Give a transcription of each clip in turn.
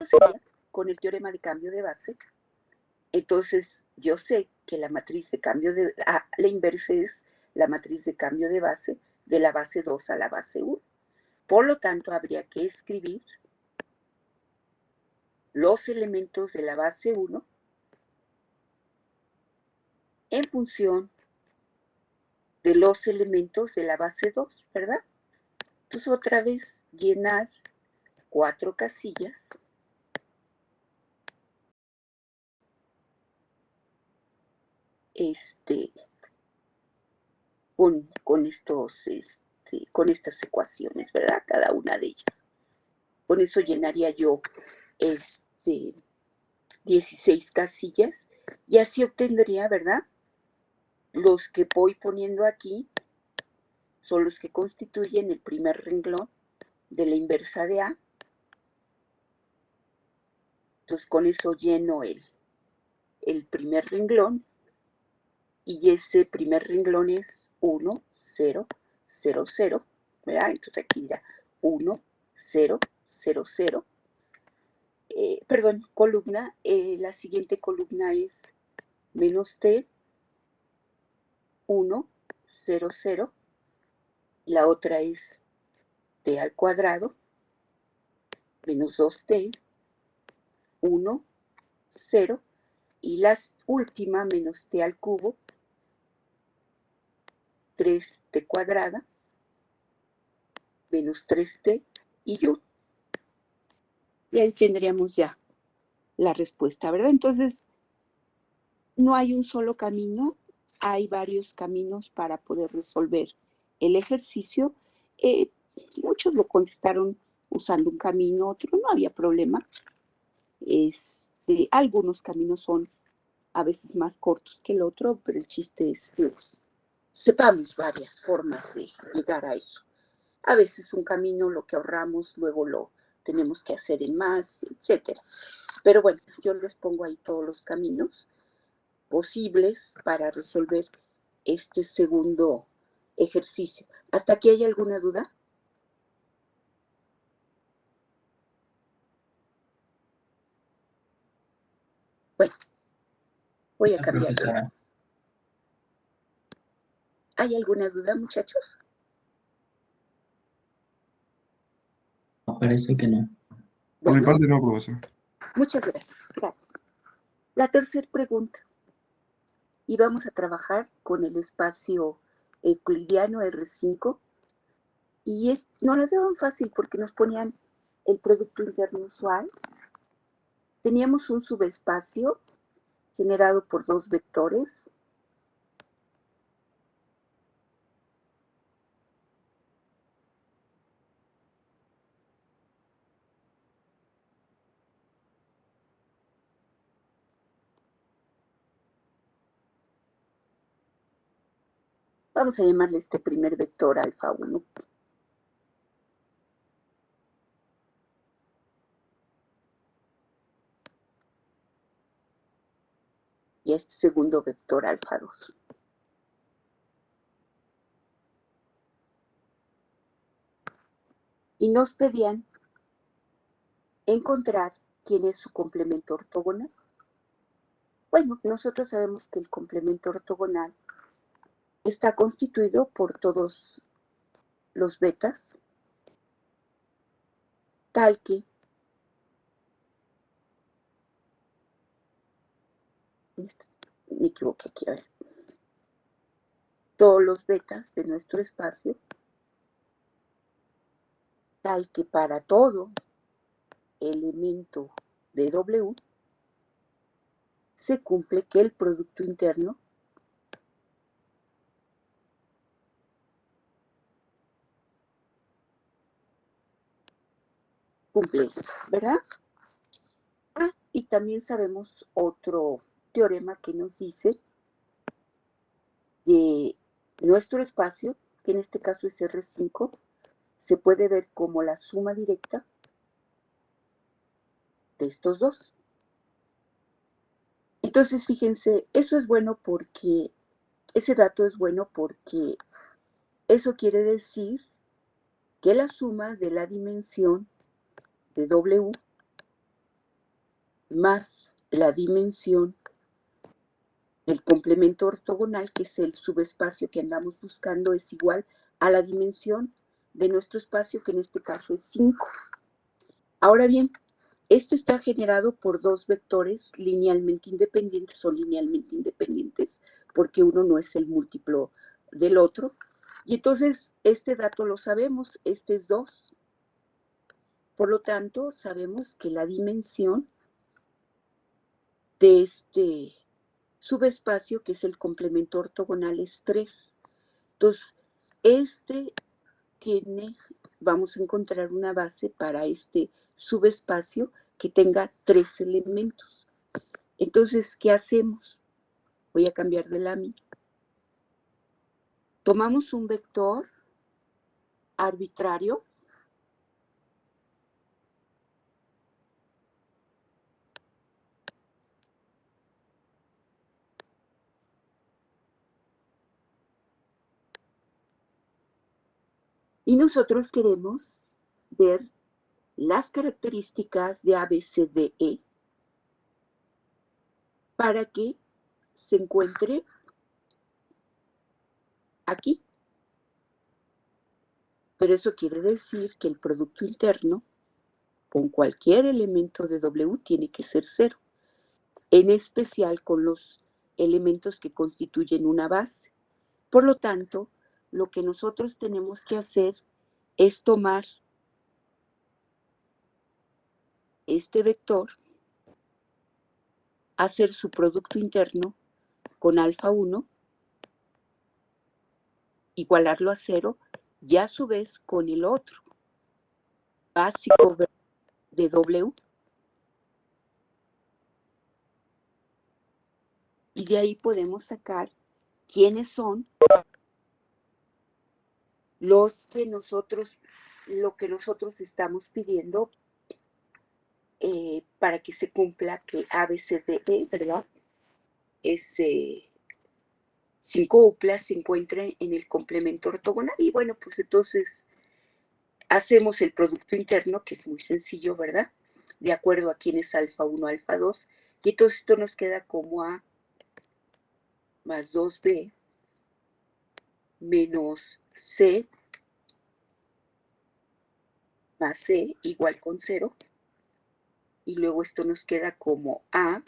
sería con el teorema de cambio de base. Entonces, yo sé que la matriz de cambio de... la inversa es la matriz de cambio de base de la base 2 a la base 1. Por lo tanto, habría que escribir los elementos de la base 1 en función de los elementos de la base 2, ¿verdad? Entonces, otra vez, llenar 4 casillas. Con estas ecuaciones, ¿verdad? Cada una de ellas. Con eso llenaría yo 16 casillas y así obtendría, ¿verdad? Los que voy poniendo aquí son los que constituyen el primer renglón de la inversa de A. Entonces con eso lleno el primer renglón y ese primer renglón es 1, 0, 0, 0, ¿verdad? Entonces aquí dirá 1, 0, 0, 0. Perdón, columna, la siguiente columna es menos t, 1, 0, 0, la otra es t al cuadrado, menos 2t, 1, 0, y la última menos t al cubo, 3t cuadrada, menos 3t y 1. Y ahí tendríamos ya la respuesta, ¿verdad? Entonces, no hay un solo camino, hay varios caminos para poder resolver el ejercicio. Muchos lo contestaron usando un camino, otro no había problema. Algunos caminos son a veces más cortos que el otro, pero el chiste es que sepamos varias formas de llegar a eso. A veces un camino lo que ahorramos, luego lo tenemos que hacer en más, etcétera. Pero bueno, yo les pongo ahí todos los caminos posibles para resolver este segundo ejercicio. ¿Hasta aquí hay alguna duda? Bueno, voy a cambiar. ¿Hay alguna duda, muchachos? No, parece que no. Por mi parte no, profesor. Muchas gracias, gracias. La tercera pregunta. Y vamos a trabajar con el espacio euclidiano R5. Y nos las daban fácil porque nos ponían el producto interno usual. Teníamos un subespacio generado por dos vectores. Vamos a llamarle este primer vector alfa 1. Y este segundo vector alfa 2. Y nos pedían encontrar quién es su complemento ortogonal. Bueno, nosotros sabemos que el complemento ortogonal está constituido por todos los betas, tal que me equivoqué aquí, a ver. Todos los betas de nuestro espacio, tal que para todo elemento de W se cumple que el producto interno cumple eso, ¿verdad? Y también sabemos otro teorema que nos dice que nuestro espacio, que en este caso es R5, se puede ver como la suma directa de estos dos. Entonces, fíjense, eso es bueno porque, ese dato es bueno porque eso quiere decir que la suma de la dimensión de W más la dimensión del complemento ortogonal, que es el subespacio que andamos buscando, es igual a la dimensión de nuestro espacio, que en este caso es 5. Ahora bien, esto está generado por dos vectores linealmente independientes o linealmente independientes, porque uno no es el múltiplo del otro. Y entonces este dato lo sabemos, este es 2. Por lo tanto, sabemos que la dimensión de este subespacio, que es el complemento ortogonal, es 3. Entonces, vamos a encontrar una base para este subespacio que tenga 3 elementos. Entonces, ¿qué hacemos? Voy a cambiar de lámina. Tomamos un vector arbitrario y nosotros queremos ver las características de A, B, C, D, E para que se encuentre aquí. Pero eso quiere decir que el producto interno con cualquier elemento de W tiene que ser 0, en especial con los elementos que constituyen una base. Por lo tanto, lo que nosotros tenemos que hacer es tomar este vector, hacer su producto interno con alfa 1, igualarlo a 0, y a su vez con el otro básico de W, y de ahí podemos sacar quiénes son lo que nosotros estamos pidiendo para que se cumpla que ABCDE, ¿verdad? Es 5 uplas se encuentren en el complemento ortogonal. Y bueno, pues entonces hacemos el producto interno, que es muy sencillo, ¿verdad? De acuerdo a quién es alfa 1, alfa 2. Y entonces esto nos queda como A más 2B menos C más C igual con 0. Y luego esto nos queda como A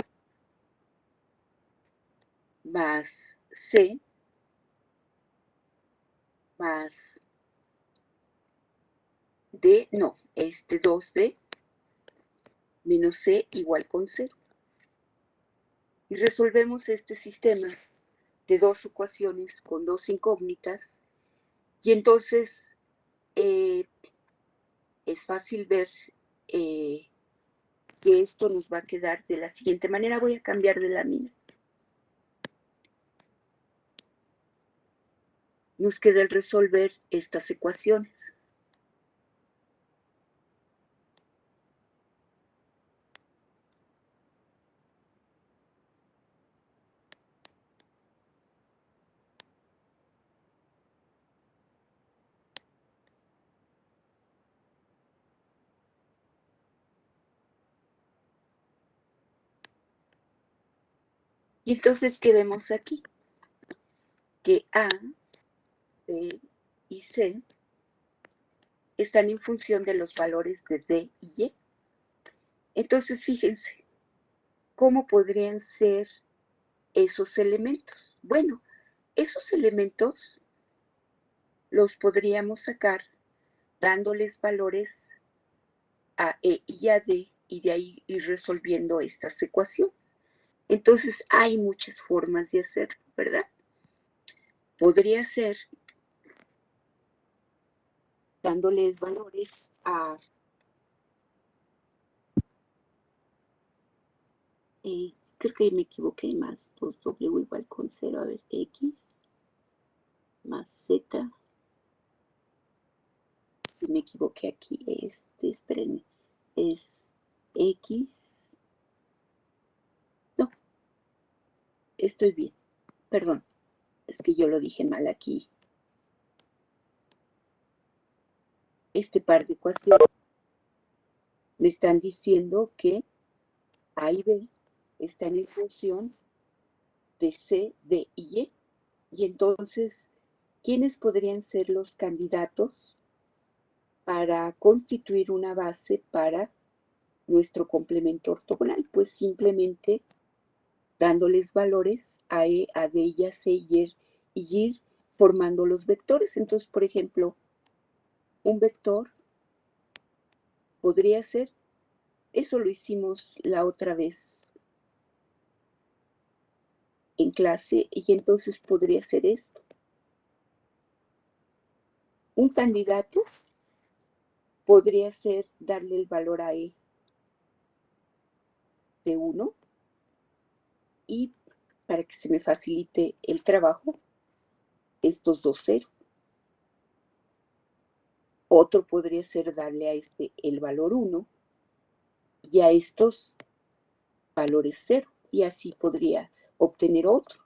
más C más D, no, 2D menos C igual con 0. Y resolvemos este sistema de dos ecuaciones con dos incógnitas. Y entonces es fácil ver que esto nos va a quedar de la siguiente manera. Voy a cambiar de lámina. Nos queda el resolver estas ecuaciones. Y entonces, ¿qué vemos aquí? Que A, B y C están en función de los valores de D y Y. Entonces, fíjense, ¿cómo podrían ser esos elementos? Bueno, esos elementos los podríamos sacar dándoles valores a E y a D, y de ahí ir resolviendo estas ecuaciones. Entonces, hay muchas formas de hacerlo, ¿verdad? Podría ser dándoles valores a creo que me equivoqué, más 2W igual con 0, a ver, X más Z, si me equivoqué aquí, espérenme, es X, no, estoy bien, perdón, es que yo lo dije mal aquí. Este par de ecuaciones me están diciendo que A y B están en función de C, D y E. Y entonces, ¿quiénes podrían ser los candidatos para constituir una base para nuestro complemento ortogonal? Pues simplemente dándoles valores a E, a D y a C y ir formando los vectores. Entonces, por ejemplo, un vector podría ser, eso lo hicimos la otra vez en clase, y entonces podría ser esto. Un candidato podría ser darle el valor a E de 1 y para que se me facilite el trabajo, estos dos 0. Otro podría ser darle a este el valor 1 y a estos valores 0. Y así podría obtener otro.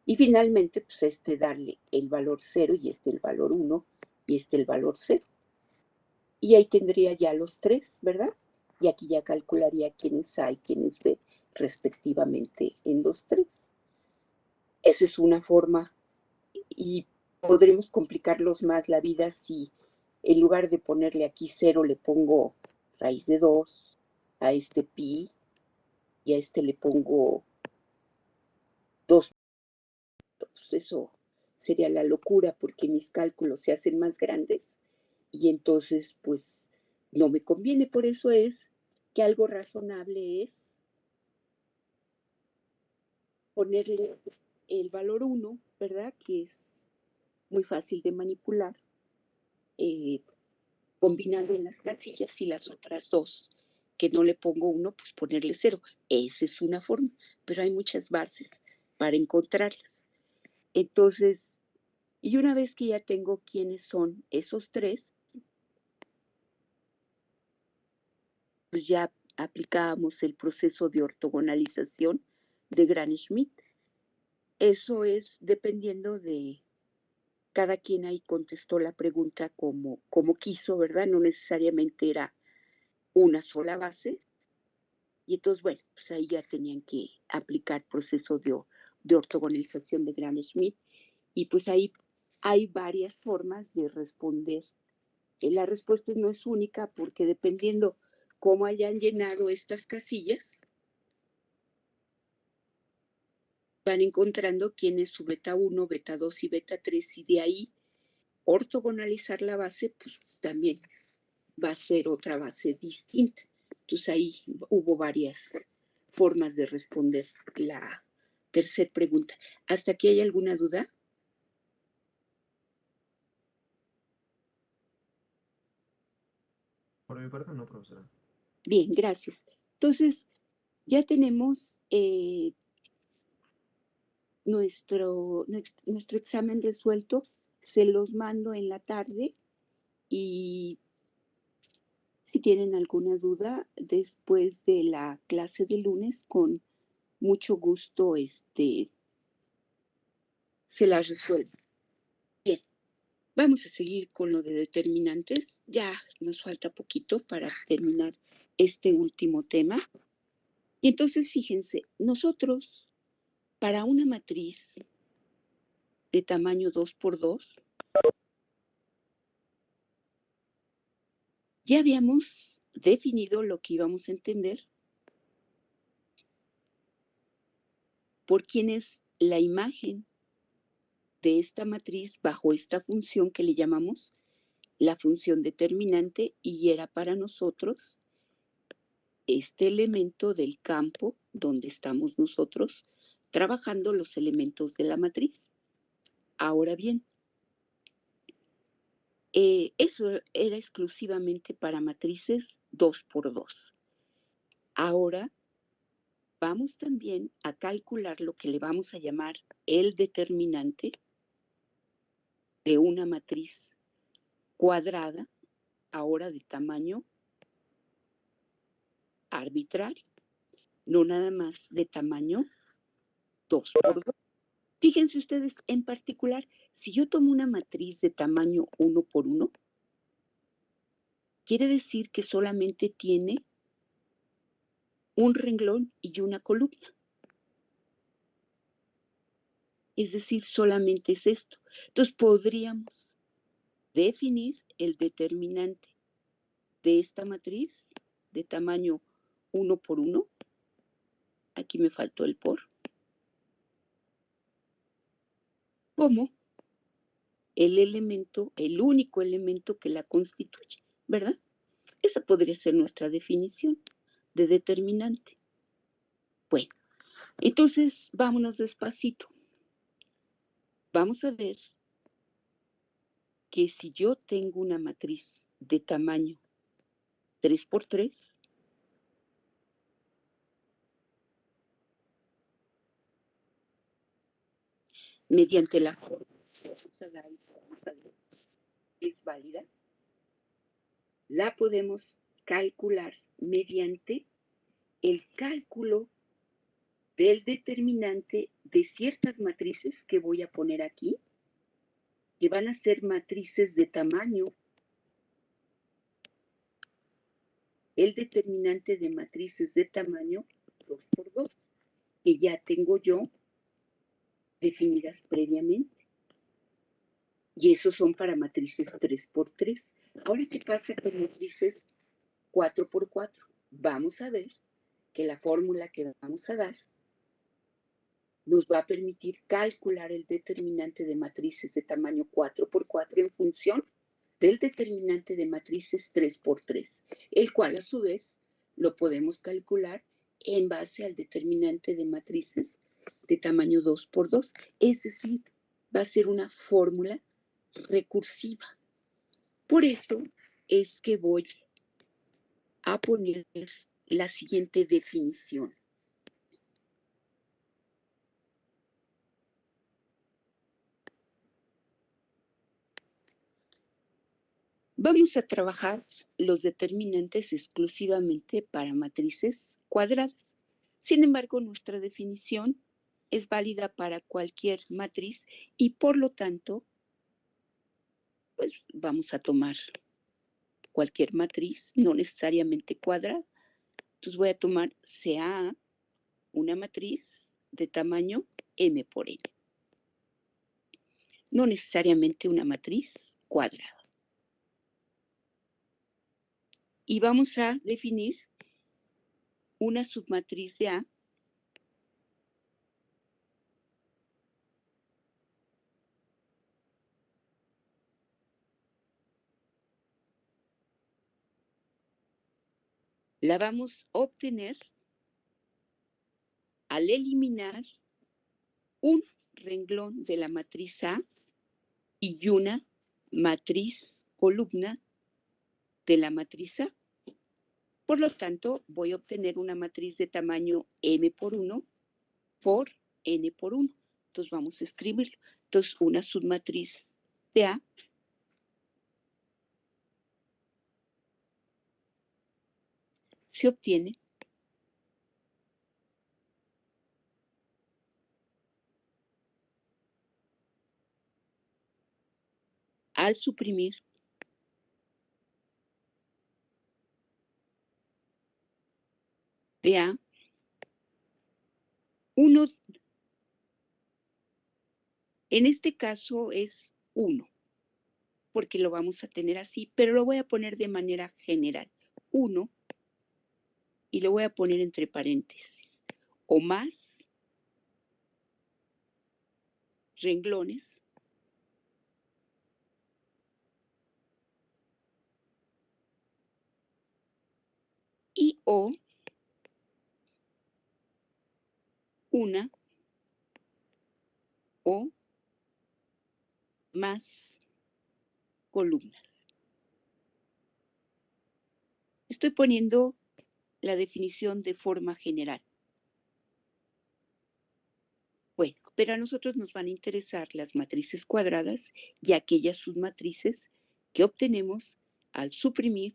Y finalmente, pues este darle el valor 0 y este el valor 1 y este el valor 0. Y ahí tendría ya los 3, ¿verdad? Y aquí ya calcularía quiénes A y quiénes B respectivamente en los 3. Esa es una forma y podremos complicarlos más la vida si en lugar de ponerle aquí 0 le pongo raíz de 2, a este pi y a este le pongo 2. Pues eso sería la locura porque mis cálculos se hacen más grandes y entonces pues no me conviene. Por eso es que algo razonable es ponerle el valor 1, ¿verdad? Que es muy fácil de manipular, combinando en las casillas, y las otras dos que no le pongo 1, pues ponerle 0. Esa es una forma, pero hay muchas bases para encontrarlas. Entonces, y una vez que ya tengo quiénes son esos 3, pues ya aplicábamos el proceso de ortogonalización de Gram-Schmidt. Eso es dependiendo de cada quien. Ahí contestó la pregunta como quiso, ¿verdad? No necesariamente era una sola base. Y entonces, bueno, pues ahí ya tenían que aplicar proceso de ortogonalización de Gram-Schmidt. Y pues ahí hay varias formas de responder. La respuesta no es única porque dependiendo cómo hayan llenado estas casillas, van encontrando quién es su beta 1, beta 2 y beta 3, y de ahí ortogonalizar la base, pues también va a ser otra base distinta. Entonces ahí hubo varias formas de responder la tercera pregunta. ¿Hasta aquí hay alguna duda? Por mi parte, no, profesora. Bien, gracias. Entonces, ya tenemos nuestro examen resuelto. Se los mando en la tarde y si tienen alguna duda después de la clase de lunes, con mucho gusto se las resuelvo. Bien, vamos a seguir con lo de determinantes. Ya nos falta poquito para terminar este último tema. Y entonces, fíjense, nosotros para una matriz de tamaño 2×2, ya habíamos definido lo que íbamos a entender por quién es la imagen de esta matriz bajo esta función que le llamamos la función determinante, y era para nosotros este elemento del campo donde estamos nosotros trabajando los elementos de la matriz. Ahora bien, eso era exclusivamente para matrices 2×2. Ahora vamos también a calcular lo que le vamos a llamar el determinante de una matriz cuadrada, ahora de tamaño arbitrario, no nada más de tamaño 2×2. Fíjense ustedes, en particular, si yo tomo una matriz de tamaño 1×1, quiere decir que solamente tiene un renglón y una columna. Es decir, solamente es esto. Entonces podríamos definir el determinante de esta matriz de tamaño 1 por 1. Aquí me faltó el por. Como el elemento, el único elemento que la constituye, ¿verdad? Esa podría ser nuestra definición de determinante. Bueno, entonces vámonos despacito. Vamos a ver que si yo tengo una matriz de tamaño 3 por 3, mediante la fórmula que vamos a dar, es válida, la podemos calcular mediante el cálculo del determinante de ciertas matrices que voy a poner aquí, que van a ser matrices de tamaño. El determinante de matrices de tamaño 2 por 2, que ya tengo yo definidas previamente. Y esos son para matrices 3 por 3. Ahora, ¿qué pasa con matrices 4 por 4? Vamos a ver que la fórmula que vamos a dar nos va a permitir calcular el determinante de matrices de tamaño 4 por 4 en función del determinante de matrices 3 por 3, el cual a su vez lo podemos calcular en base al determinante de matrices de tamaño 2 por 2. Es decir, va a ser una fórmula recursiva. Por eso es que voy a poner la siguiente definición. Vamos a trabajar los determinantes exclusivamente para matrices cuadradas. Sin embargo, nuestra definición es válida para cualquier matriz y por lo tanto, pues vamos a tomar cualquier matriz, no necesariamente cuadrada. Entonces voy a tomar CA, una matriz de tamaño M por N. No necesariamente una matriz cuadrada. Y vamos a definir una submatriz de A la vamos a obtener al eliminar un renglón de la matriz A y una matriz columna de la matriz A. Por lo tanto, voy a obtener una matriz de tamaño M por 1 por N por 1. Entonces vamos a escribirlo. Entonces, una submatriz de A se obtiene al suprimir de A uno, en este caso es 1, porque lo vamos a tener así, pero lo voy a poner de manera general. 1, y lo voy a poner entre paréntesis, o más renglones y o una o más columnas. Estoy poniendo la definición de forma general. Bueno, pero a nosotros nos van a interesar las matrices cuadradas y aquellas submatrices que obtenemos al suprimir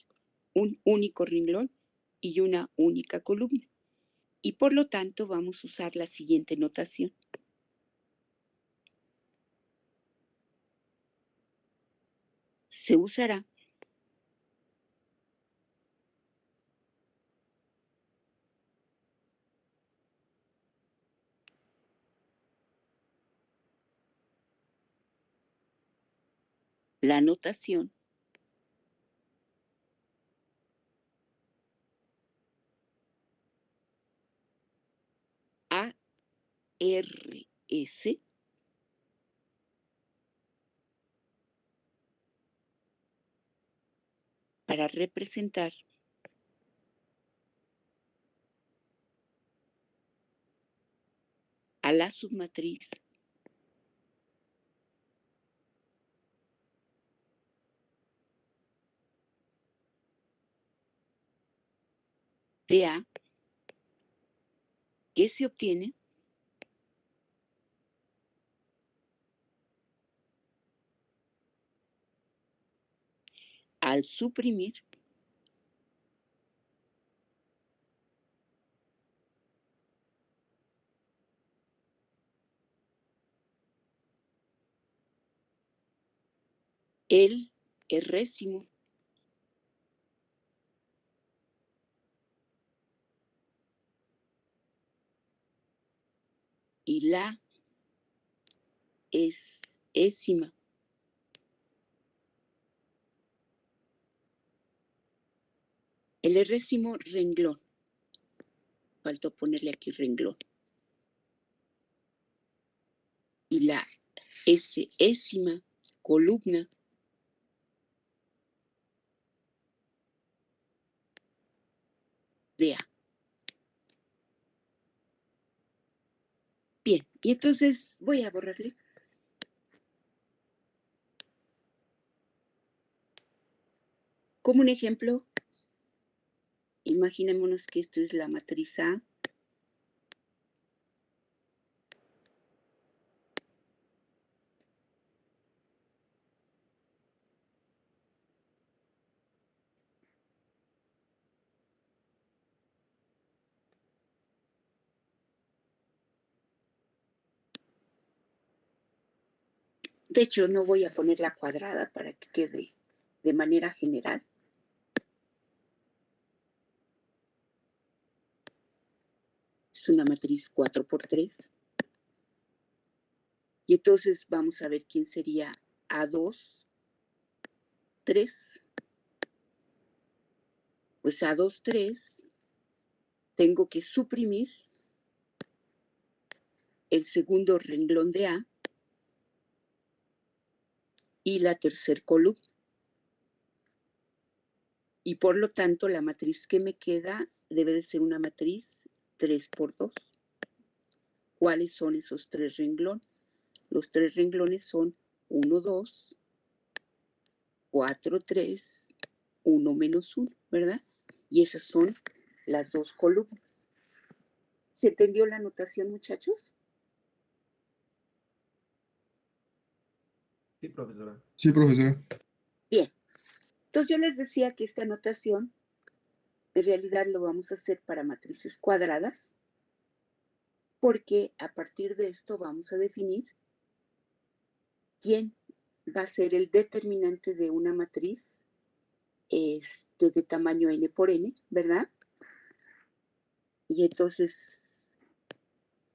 un único renglón y una única columna. Y por lo tanto vamos a usar la siguiente notación. Se usará la notación ARS para representar a la submatriz de A que se obtiene al suprimir el errésimo y la ésima. El errésimo renglón. Faltó ponerle aquí renglón. Y la ésima columna de A. Bien, y entonces voy a borrarle. Como un ejemplo, imaginémonos que esta es la matriz A. De hecho, no voy a poner la cuadrada para que quede de manera general. Es una matriz 4 por 3. Y entonces vamos a ver quién sería A2, 3. Pues A2, 3, tengo que suprimir el segundo renglón de A y la tercer columna. Y por lo tanto, la matriz que me queda debe de ser una matriz 3 por 2. ¿Cuáles son esos 3 renglones? Los 3 renglones son 1, 2, 4, 3, 1 menos 1, ¿verdad? Y esas son las 2 columnas. ¿Se entendió la notación, muchachos? Sí, profesora. Sí, profesora. Bien. Entonces yo les decía que esta notación en realidad lo vamos a hacer para matrices cuadradas, porque a partir de esto vamos a definir quién va a ser el determinante de una matriz de tamaño n por n, ¿verdad? Y entonces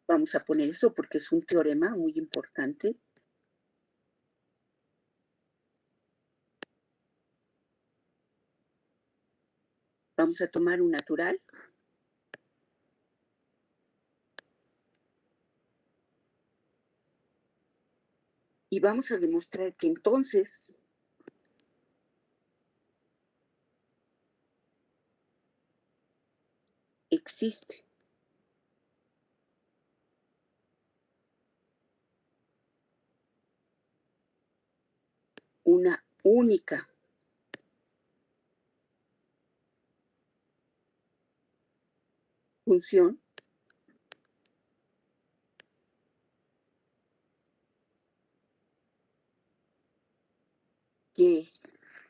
vamos a poner eso porque es un teorema muy importante. Vamos a tomar un natural. Y vamos a demostrar que entonces existe una única función que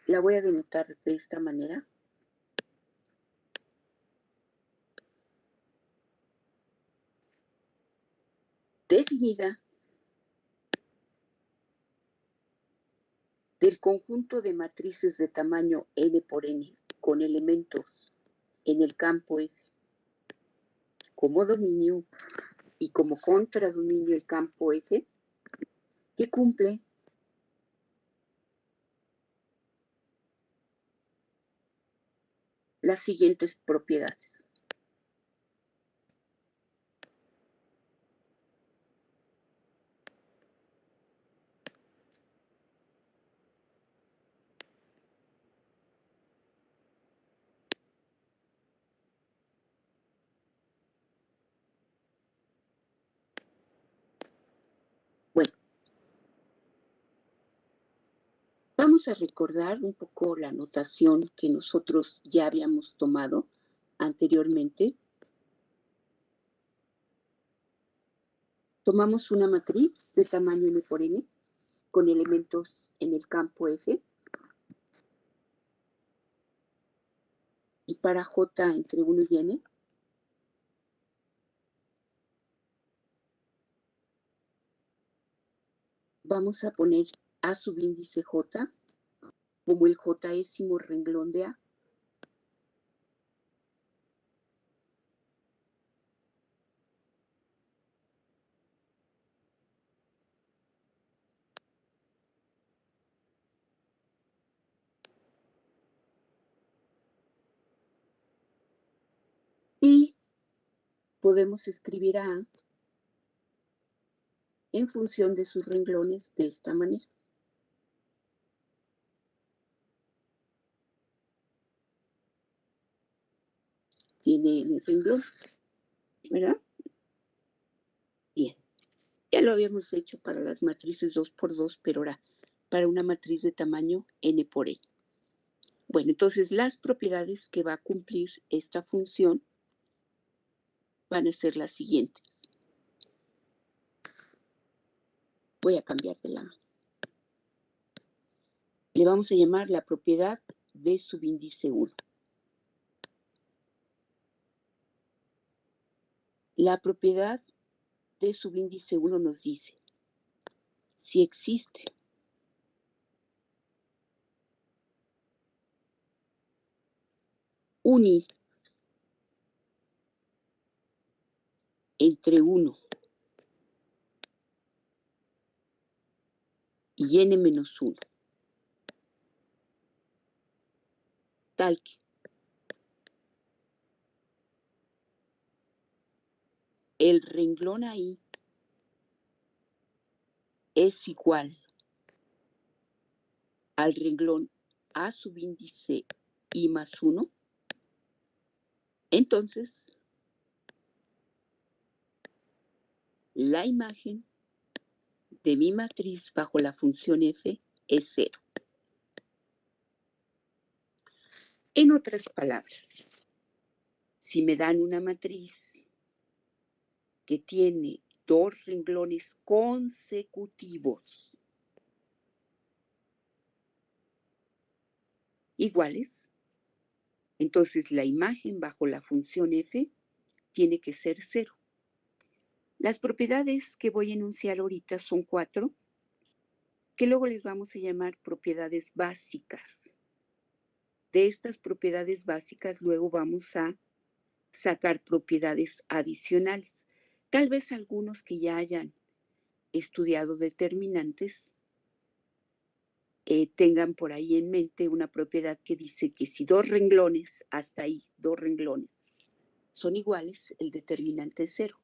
la voy a denotar de esta manera. Definida del conjunto de matrices de tamaño n por n con elementos en el campo F como dominio y como contradominio el campo F, que cumple las siguientes propiedades. Bueno, vamos a recordar un poco la notación que nosotros ya habíamos tomado anteriormente. Tomamos una matriz de tamaño n por n con elementos en el campo F. Y para J entre 1 y n, vamos a poner A subíndice J como el jésimo renglón de A. Y podemos escribir a A en función de sus renglones de esta manera. Tiene N renglones, ¿verdad? Bien, ya lo habíamos hecho para las matrices 2 por 2, pero ahora para una matriz de tamaño n por n. Bueno, entonces las propiedades que va a cumplir esta función van a ser las siguientes. Voy a cambiar de lado. Le vamos a llamar la propiedad de subíndice 1. La propiedad de subíndice 1 nos dice si existe un I entre 1 y n menos 1, tal que el renglón ahí es igual al renglón A subíndice I más 1, entonces la imagen de mi matriz bajo la función f es 0. En otras palabras, si me dan una matriz que tiene dos renglones consecutivos iguales, entonces la imagen bajo la función f tiene que ser 0. Las propiedades que voy a enunciar ahorita son 4, que luego les vamos a llamar propiedades básicas. De estas propiedades básicas luego vamos a sacar propiedades adicionales. Tal vez algunos que ya hayan estudiado determinantes tengan por ahí en mente una propiedad que dice que si dos renglones, hasta ahí, dos renglones, son iguales, el determinante es 0.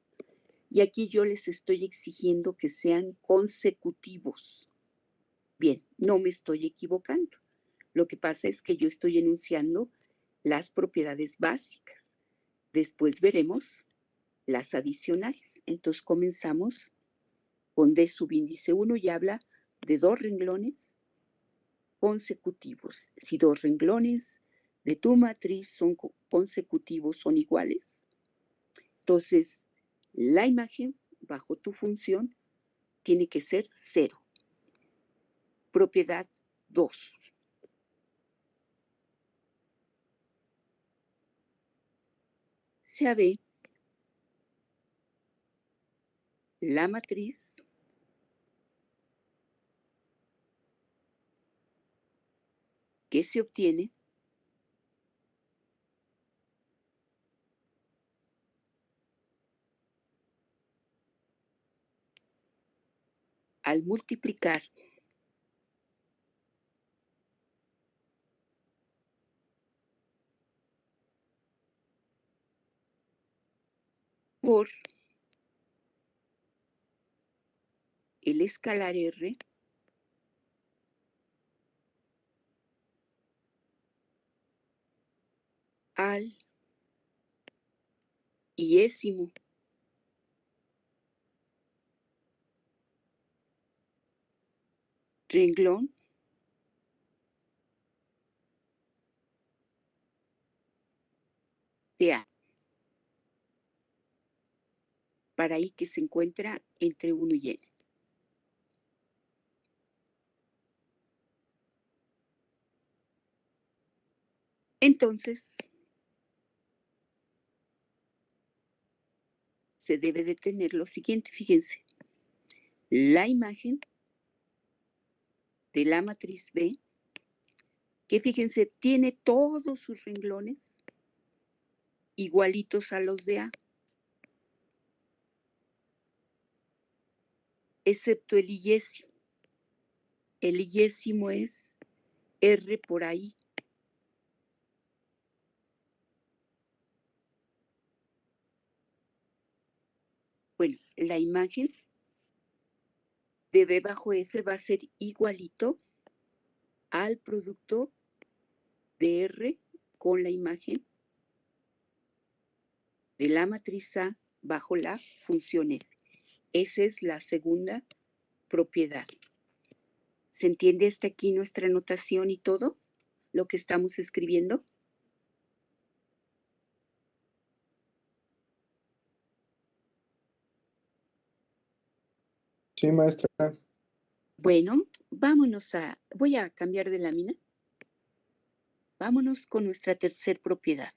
Y aquí yo les estoy exigiendo que sean consecutivos. Bien, no me estoy equivocando. Lo que pasa es que yo estoy enunciando las propiedades básicas. Después veremos las adicionales. Entonces comenzamos con D subíndice 1 y habla de dos renglones consecutivos. Si dos renglones de tu matriz son consecutivos, son iguales, entonces la imagen bajo tu función tiene que ser 0. Propiedad 2. Se ve la matriz que se obtiene al multiplicar por el escalar R al iésimo renglón de A, para I que se encuentra entre 1 y N. Entonces, se debe de tener lo siguiente, fíjense, la imagen de la matriz B, que fíjense, tiene todos sus renglones igualitos a los de A, excepto el iésimo. El iésimo es R por ahí. Bueno, la imagen de B bajo F va a ser igualito al producto de R con la imagen de la matriz A bajo la función F. Esa es la segunda propiedad. ¿Se entiende hasta aquí nuestra notación y todo lo que estamos escribiendo? Sí, maestra. Bueno, voy a cambiar de lámina. Vámonos con nuestra tercer propiedad.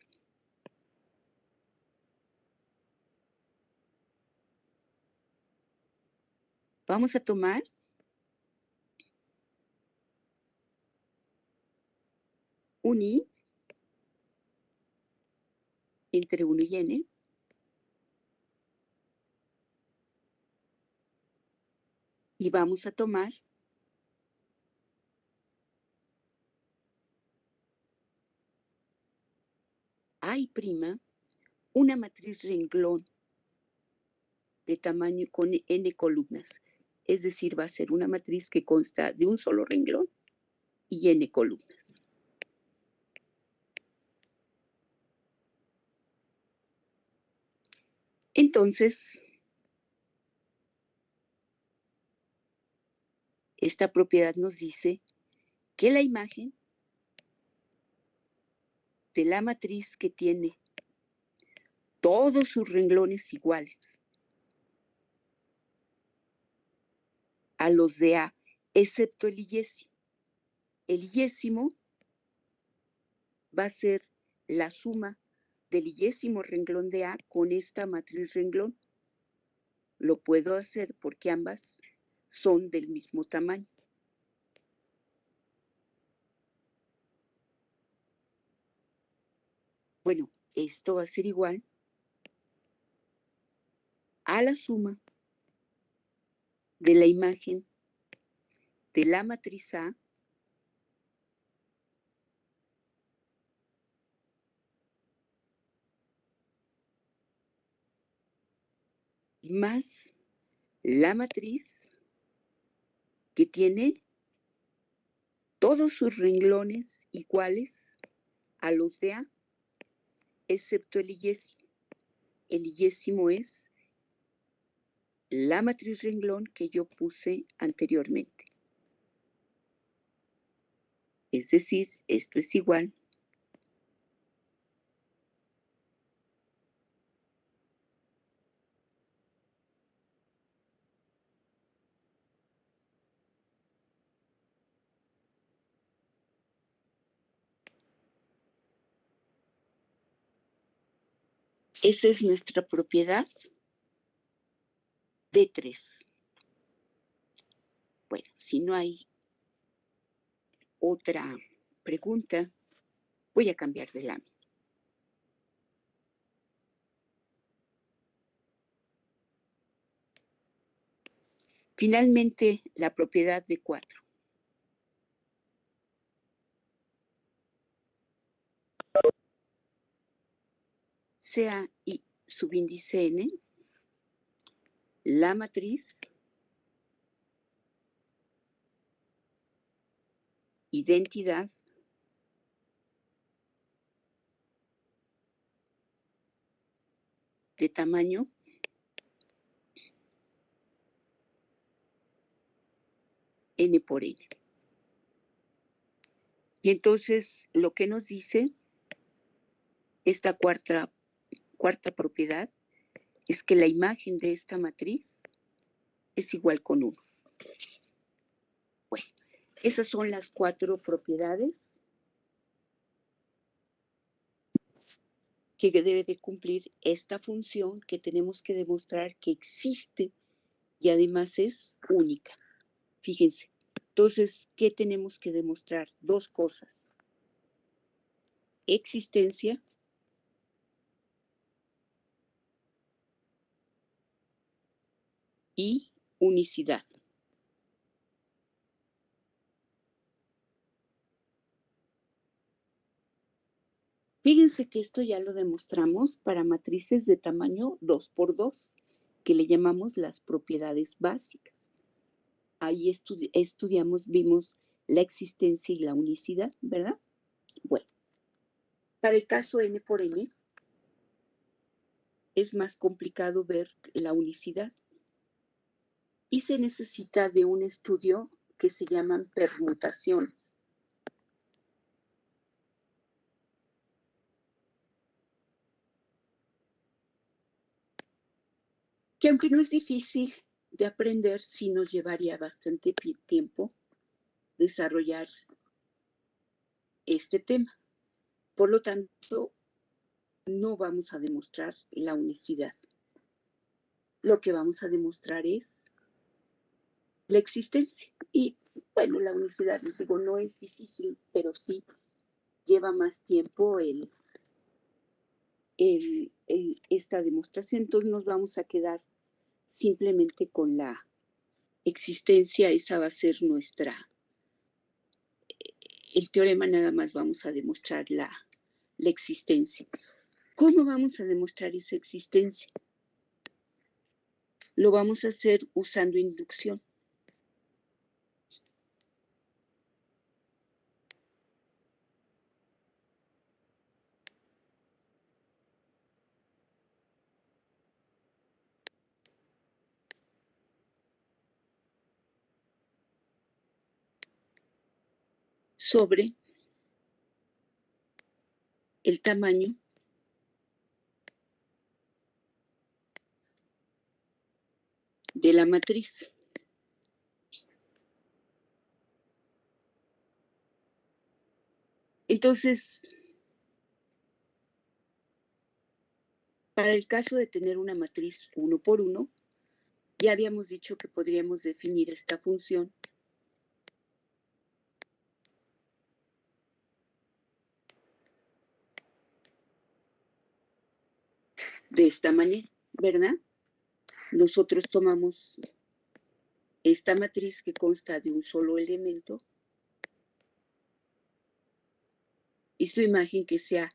Vamos a tomar un I entre 1 y N, y vamos a tomar I', una matriz renglón de tamaño con N columnas. Es decir, va a ser una matriz que consta de un solo renglón y N columnas. Entonces, esta propiedad nos dice que la imagen de la matriz que tiene todos sus renglones iguales a los de A, excepto el iésimo. El iésimo va a ser la suma del iésimo renglón de A con esta matriz renglón. Lo puedo hacer porque ambas son del mismo tamaño. Bueno, esto va a ser igual a la suma de la imagen de la matriz A más la matriz que tiene todos sus renglones iguales a los de A, excepto el iésimo. El iésimo es la matriz renglón que yo puse anteriormente. Es decir, esto es igual esa es nuestra propiedad D3. Bueno, si no hay otra pregunta, voy a cambiar de lámina. Finalmente, la propiedad de 4. Sea I subíndice N la matriz, identidad, de tamaño, n por n. Y entonces lo que nos dice esta cuarta propiedad es que la imagen de esta matriz es igual con 1. Bueno, esas son las 4 propiedades que debe de cumplir esta función que tenemos que demostrar que existe y además es única. Fíjense, entonces, ¿qué tenemos que demostrar? 2 cosas. Existencia y unicidad. Fíjense que esto ya lo demostramos para matrices de tamaño 2 por 2, que le llamamos las propiedades básicas. Ahí vimos la existencia y la unicidad, ¿verdad? Bueno, para el caso n por n, es más complicado ver la unicidad y se necesita de un estudio que se llaman permutaciones. Que aunque no es difícil de aprender, sí nos llevaría bastante tiempo desarrollar este tema. Por lo tanto, no vamos a demostrar la unicidad. Lo que vamos a demostrar es la existencia. Y bueno, la unicidad, les digo, no es difícil, pero sí lleva más tiempo esta demostración. Entonces nos vamos a quedar simplemente con la existencia. Esa va a ser el teorema. Nada más vamos a demostrar la existencia. ¿Cómo vamos a demostrar esa existencia? Lo vamos a hacer usando inducción. Sobre el tamaño de la matriz. Entonces, para el caso de tener una matriz 1 por 1, ya habíamos dicho que podríamos definir esta función de esta manera, ¿verdad? Nosotros tomamos esta matriz que consta de un solo elemento y su imagen que sea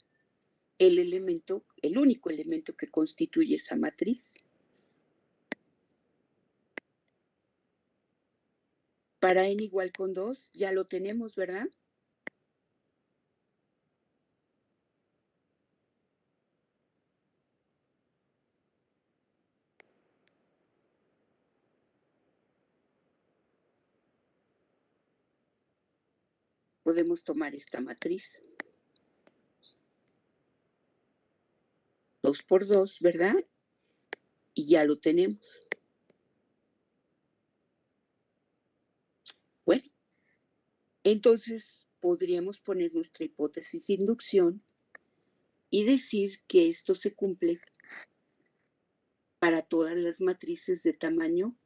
el único elemento que constituye esa matriz. Para n igual con 2 ya lo tenemos, ¿verdad? Podemos tomar esta matriz. 2 por 2, ¿verdad? Y ya lo tenemos. Bueno, entonces podríamos poner nuestra hipótesis de inducción y decir que esto se cumple para todas las matrices de tamaño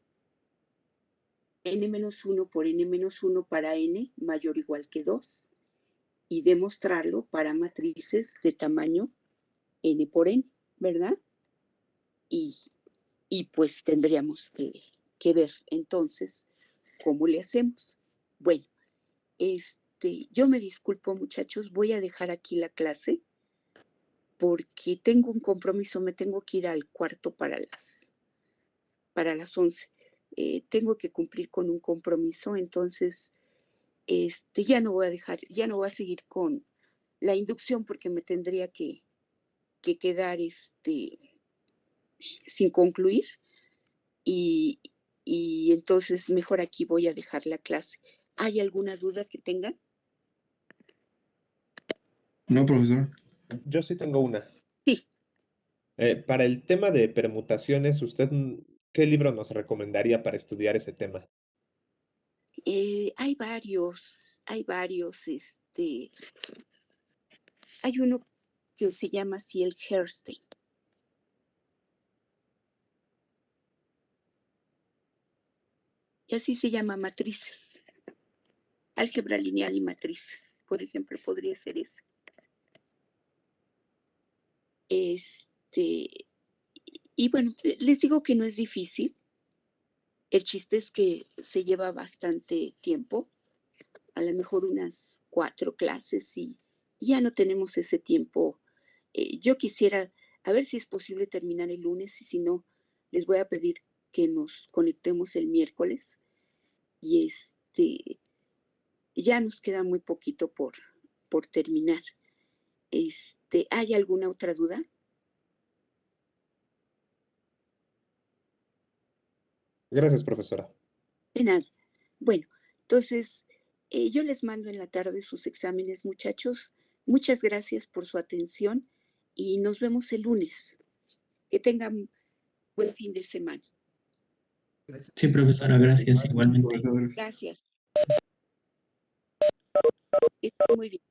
n-1 por n-1 para n mayor o igual que 2 y demostrarlo para matrices de tamaño n por n, ¿verdad? Y pues tendríamos que ver entonces cómo le hacemos. Bueno, yo me disculpo, muchachos, voy a dejar aquí la clase porque tengo un compromiso, me tengo que ir al cuarto para las para las 11. Tengo que cumplir con un compromiso, entonces ya no voy a seguir con la inducción porque me tendría que quedar sin concluir y entonces mejor aquí voy a dejar la clase. ¿Hay alguna duda que tengan? No, profesora. Yo sí tengo una. Sí. Para el tema de permutaciones, ¿usted qué libro nos recomendaría para estudiar ese tema? Hay varios. Hay uno que se llama Ciel Herstein. Y así se llama Matrices. Álgebra lineal y matrices, por ejemplo, podría ser ese. Y bueno, les digo que no es difícil. El chiste es que se lleva bastante tiempo, a lo mejor unas 4 clases y ya no tenemos ese tiempo. Yo quisiera, a ver si es posible terminar el lunes y si no, les voy a pedir que nos conectemos el miércoles y ya nos queda muy poquito por terminar. ¿Hay alguna otra duda? Gracias, profesora. De nada. Bueno, entonces yo les mando en la tarde sus exámenes, muchachos. Muchas gracias por su atención y nos vemos el lunes. Que tengan buen fin de semana. Sí, profesora, gracias igualmente. Profesora. Gracias. Estén muy bien.